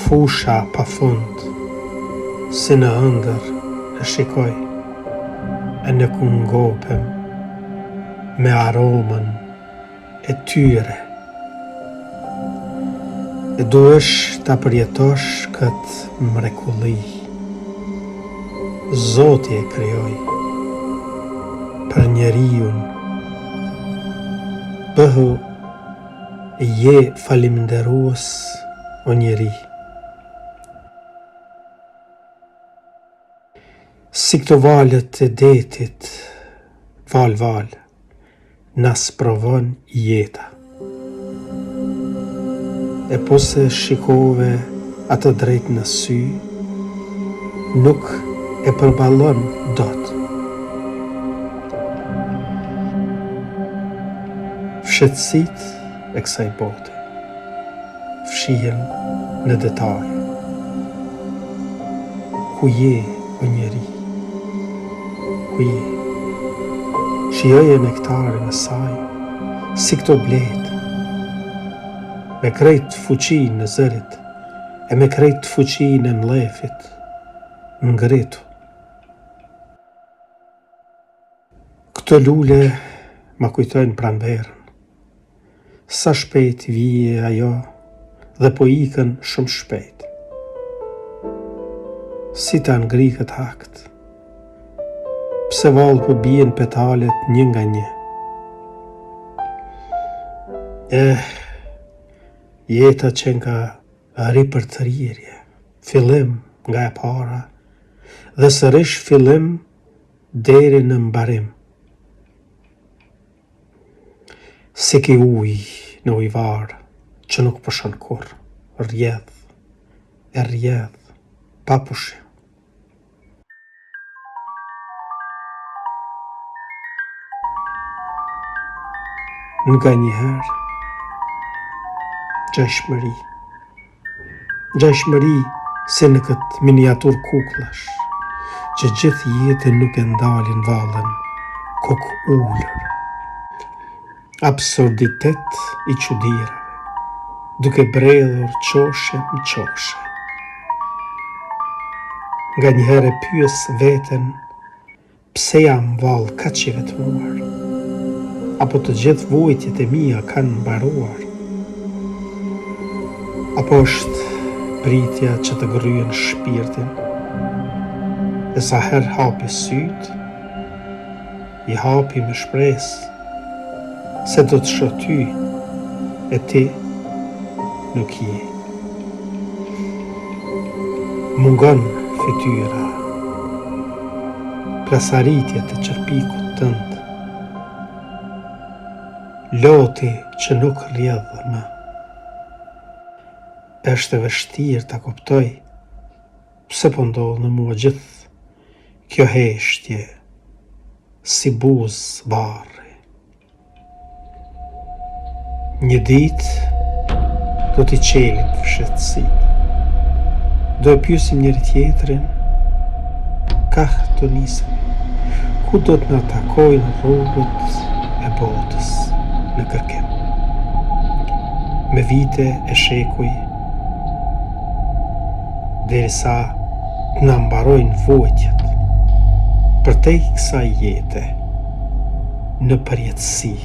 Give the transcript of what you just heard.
Fusha pa fund, si në ëndër e shikoj, e në kungopem me aromën e tyre. E duesh ta përjetosh këtë mrekulli. Zoti e krijoi për njeriun. Bëhu je falimnderues o njeri. Si këto valët e detit, val, na sprovon jeta. E po se shikove atë drejt në sy, nuk e përballon dot. Fshetësitë e kësaj bote fshihen në detaje. Ku je o njeri? Ku je? Shijoje nektarin e saj, si këto bletë, me krejt fuqinë në zërit, e me krejt fuqinë e mlefit, ngritu. Këto lule ma kujtojnë pranverën, sa shpejt vije ajo dhe po ikën shumë shpejt. Si ta ngri këtë hakt, pse vallë po bien petalet një nga një. Jeta që nga ripërtërije, fillim nga e para, dhe sërish fillim deri në mbarim. Si ki ujë në ujvarë që nuk përshon kur, rjedh, pa pushim. Nga njëherë, gjashmëri se në këtë miniatur kuklash, që gjithë jetën nuk e ndalin vallën kokë ullër. Absurditet i çuditërave, duke bredhur qoshe më qoshe. Nga njëherë e pyes veten, pse jam vallë kaq i vetmuar? Apo të gjithë vojtjet e mia kanë mbaruar? Apo është pritja që të gryen shpirtin? E sa herë hapi syt, i hapi me shpresë se do të shoh ty, e ti nuk je. Mungon fytyra, plasaritja të qërpikut tënd, loti që nuk rrjedh më. Është e vështirë ta kuptoj pse po ndodh në mua gjithë kjo heshtje si buzë varri. Një ditë do t'i qelim fshehtësitë. Do e pyesim njëri tjetrin, kah të nisemi, ku do të na takojnë rrugët e botës në kërkim. Me vite e shekuj, derisa na mbarojnë vojtjet përtej kësaj jete në përjetësi.